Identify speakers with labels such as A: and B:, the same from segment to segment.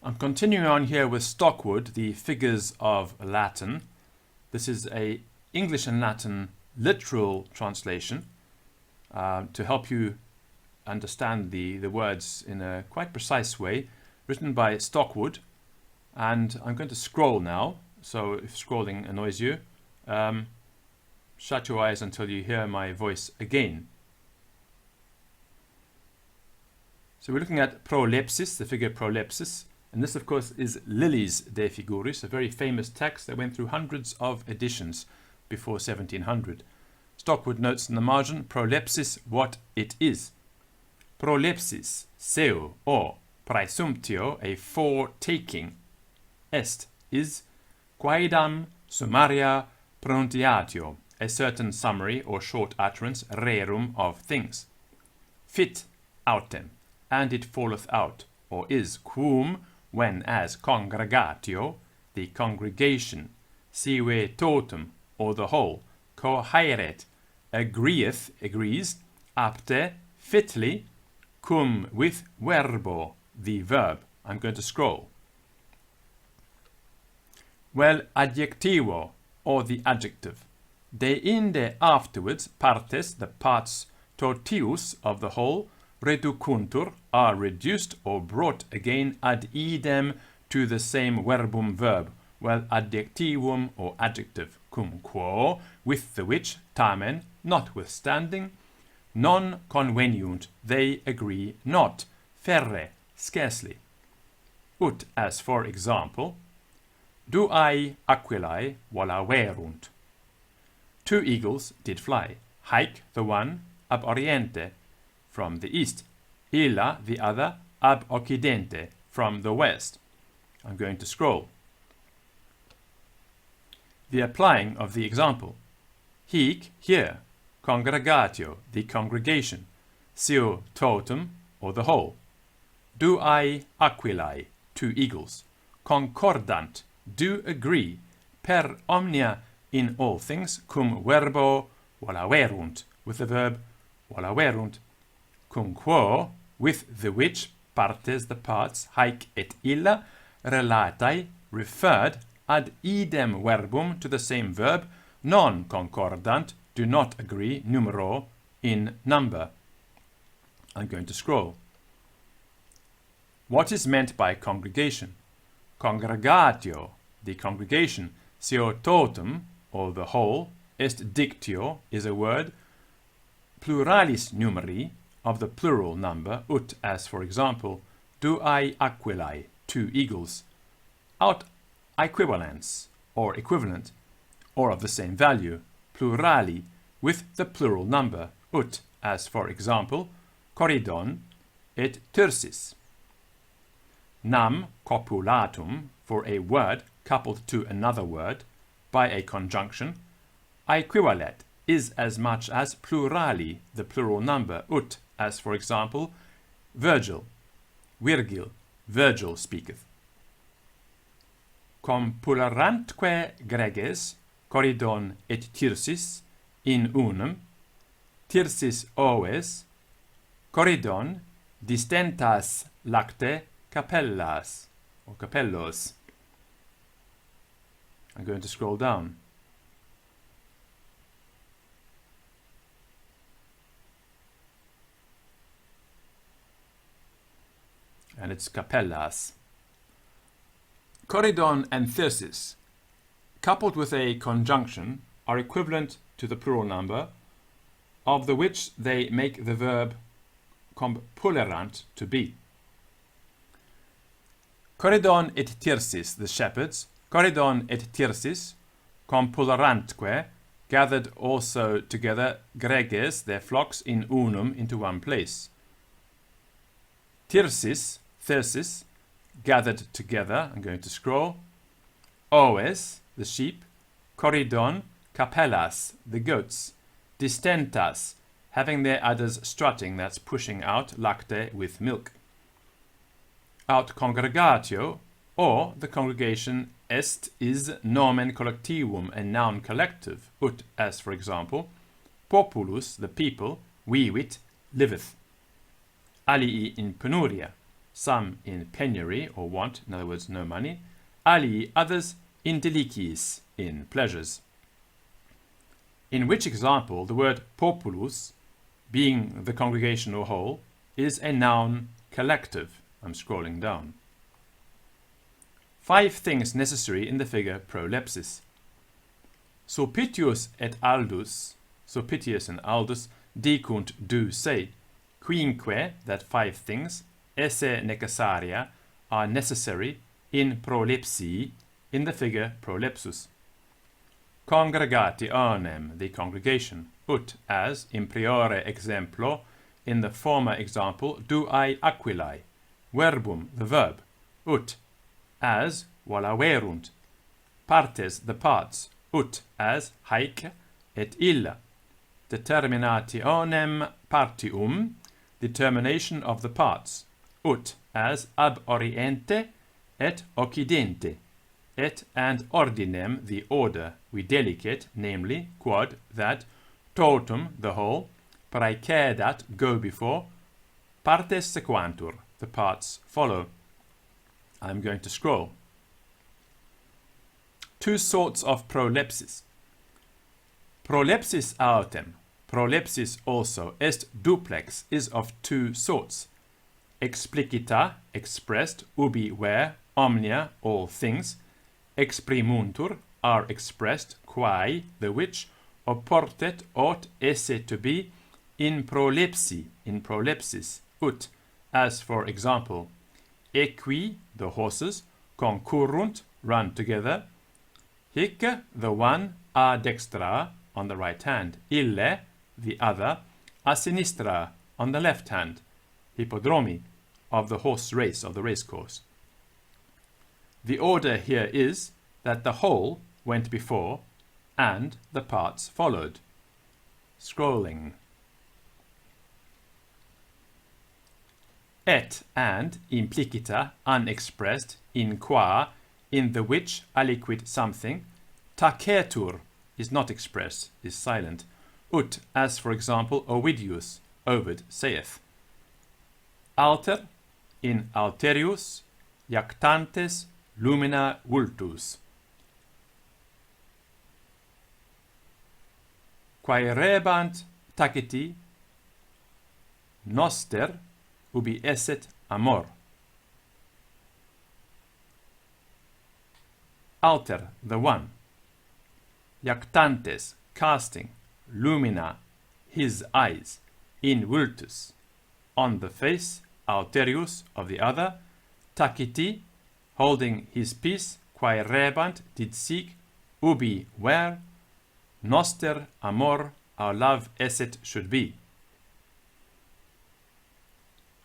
A: I'm continuing on here with Stockwood, the figures of Latin. This is a English and Latin literal translation to help you understand the words in a quite precise way, written by Stockwood. And I'm going to scroll now, so if scrolling annoys you, shut your eyes until you hear my voice again. So we're looking at Prolepsis, the figure Prolepsis, and this of course is Lilly's De Figuris, a very famous text that went through hundreds of editions before 1700. Stockwood notes in the margin, Prolepsis, what it is. Prolepsis, seu, or praesumptio, a foretaking, est, is, quaedam summaria pronuntiatio, a certain summary or short utterance, rerum, of things. Fit autem, and it falleth out, or is, quum, when as congregatio, the congregation, sive totum, or the whole, cohaeret, agreeth, agrees, apte, fitly, cum with verbo, the verb. I'm going to scroll. Well, adjectivo, or the adjective. Deinde afterwards partes, the parts totius of the whole, reducuntur, are reduced or brought again ad idem to the same verbum verb, well adjectivum or adjective, cum quo, with the which, tamen, notwithstanding, non conveniunt, they agree not, ferre, scarcely. Ut, as for example, duae aquilae volaverunt. 2 eagles did fly, haec the one ab oriente, from the east, illa the other ab occidente, from the west. I'm going to scroll. The applying of the example. Hic, here, congregatio, the congregation, seu totum, or the whole. Duae aquilae, 2 eagles, concordant, do agree, per omnia, in all things, cum verbo volaverunt, with the verb volaverunt, cum quo, with the which, partes, the parts, haec et illa, relatae, referred, ad idem verbum, to the same verb, non concordant, do not agree, numero, in number. I'm going to scroll. What is meant by congregation? Congregatio, the congregation, seu totum, or the whole, est dictio, is a word, pluralis numeri, of the plural number, ut, as for example, duae aquilae, 2 eagles, out equivalence, or equivalent, or of the same value, plurali, with the plural number, ut, as for example, corridon et tersis. Nam copulatum, for a word coupled to another word, by a conjunction, aequivalet, is as much as plurali, the plural number, ut, as for example, Virgil, Virgil, Virgil speaketh. Compulerantque greges, corridon et tirsis, in unum, tirsis oves, corridon, distentas lacte capellas, or capellos. I'm going to scroll down. And it's capellas. Corridon and thyrsis, coupled with a conjunction, are equivalent to the plural number, of the which they make the verb compulerant to be. Corridon et tirsis, the shepherds, corridon et tirsis, compulerantque, gathered also together greges, their flocks, in unum, into one place. Tirsis, thyrsis, gathered together, I'm going to scroll, oves, the sheep, corridon, capellas, the goats, distentas, having their udders strutting, that's pushing out, lacte, with milk. Aut congregatio, or the congregation, est, is, nomen collectivum, a noun collective, ut, as for example, populus, the people, vivit, liveth. Alii in penuria, some in penury or want, in other words, no money, alii others in deliciis, in pleasures. In which example the word populus, being the congregation or whole, is a noun collective. I'm scrolling down. 5 things necessary in the figure Prolepsis. Sulpicius et Aldus, Sulpicius and Aldus, dicunt do say, quinque, that 5 things, esse necessaria, are necessary in prolepsii, in the figure Prolepsus. Congregationem, the congregation, ut, as, in priore exemplo, in the former example, duae aquilae, verbum, the verb, ut, as, volaverunt, partes, the parts, ut, as, haec, et illa, determinationem partium, determination of the parts, ut, as, ab oriente, et occidente, et and ordinem, the order, videlicet, namely, quod, that, totum, the whole, praecedat, go before, partes sequantur, the parts follow. I'm going to scroll. 2 sorts of prolepsis. Prolepsis autem, prolepsis also, est duplex, is of 2 sorts. Explicita, expressed, ubi where, omnia, all things, exprimuntur, are expressed, quae, the which, oportet, ought esse to be, in prolepsi, in prolepsis, ut, as for example, equi, the horses, concurrunt, run together, hic, the one, a dextra, on the right hand, ille, the other, a sinistra, on the left hand, hippodromi, of the horse race, of the race course. The order here is that the whole went before and the parts followed. Scrolling. Et and implicita, unexpressed, in qua, in the which, aliquid something, tacetur, is not expressed, is silent, ut, as for example, Ovidius, Ovid, saith. Alter, in alterius, jactantes, lumina vultus. Quaerebant taciti, noster, ubi esset amor. Alter, the one. Jactantes, casting, lumina, his eyes, in vultus, on the face, alterius, of the other, taciti, holding his peace, quaerebant, did seek, ubi, where, noster amor, our love esset should be.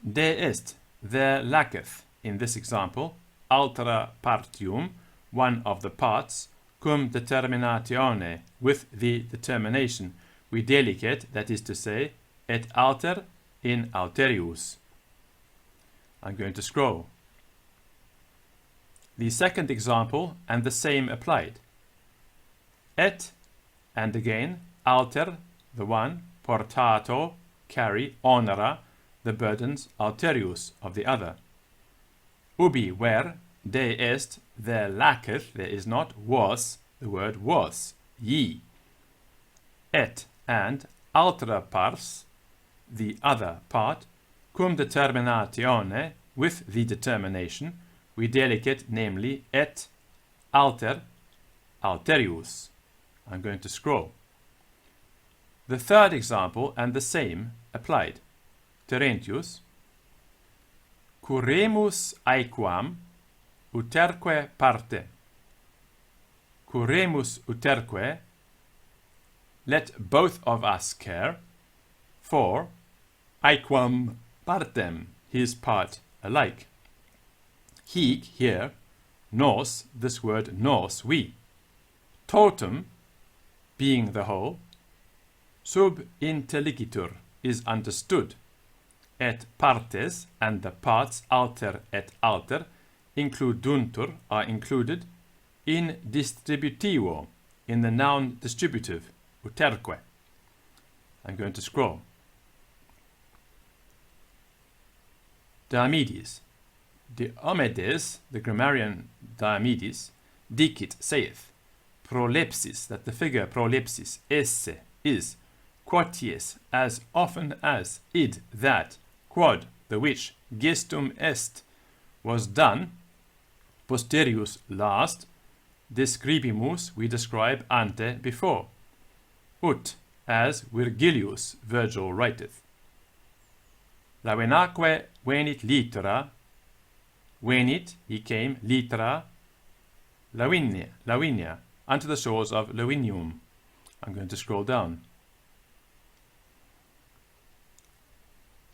A: De est, there lacketh, in this example, altera partium, one of the parts, cum determinatione, with the determination, videlicet, that is to say, et alter in alterius. I'm going to scroll. The second example and the same applied. Et, and again, alter, the one, portato, carry, honora, the burdens, alterius, of the other. Ubi, where, de est, there lacketh, there is not, was, the word was, ye. Et, and, altera pars, the other part, cum determinatione, with the determination, videlicet, namely, et, alter, alterius. I'm going to scroll. The third example and the same applied. Terentius. Curemus aequam uterque parte. Curemus uterque, let both of us care, for aequam partem, his part alike. Hic, here, nos, this word nos, we. Totum, being the whole, sub intellicitur, is understood, et partes, and the parts, alter et alter, includuntur, are included, in distributivo, in the noun distributive, uterque. I'm going to scroll. Diomedes. Diomedes, the grammarian Diomedes, dicit saith, prolepsis, that the figure prolepsis, esse, is, quoties, as often as, id, that, quod, the which, gestum est, was done, posterius, last, describimus, we describe ante, before, ut, as Virgilius, Virgil, writeth. Lavenaque venit litera, venit, he came, litera, Lavinia, unto the shores of Lavinium. I'm going to scroll down.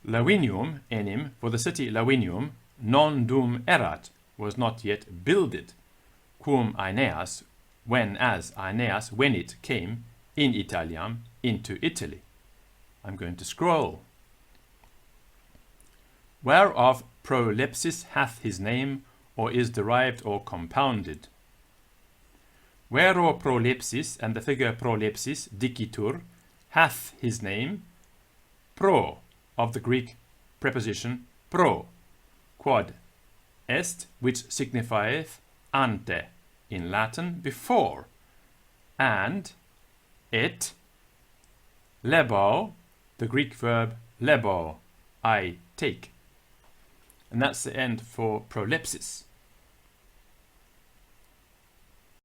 A: Lavinium, enim, for the city Lavinium, non dum erat, was not yet builded, cum Aeneas, when as Aeneas, when it came, in Italiam, into Italy. I'm going to scroll. Whereof prolepsis hath his name, or is derived or compounded. Whereof prolepsis, and the figure prolepsis, dicitur, hath his name, pro, of the Greek preposition pro, quod est, which signifieth ante, in Latin, before, and et, lebo, the Greek verb lebo, I take. And that's the end for prolepsis.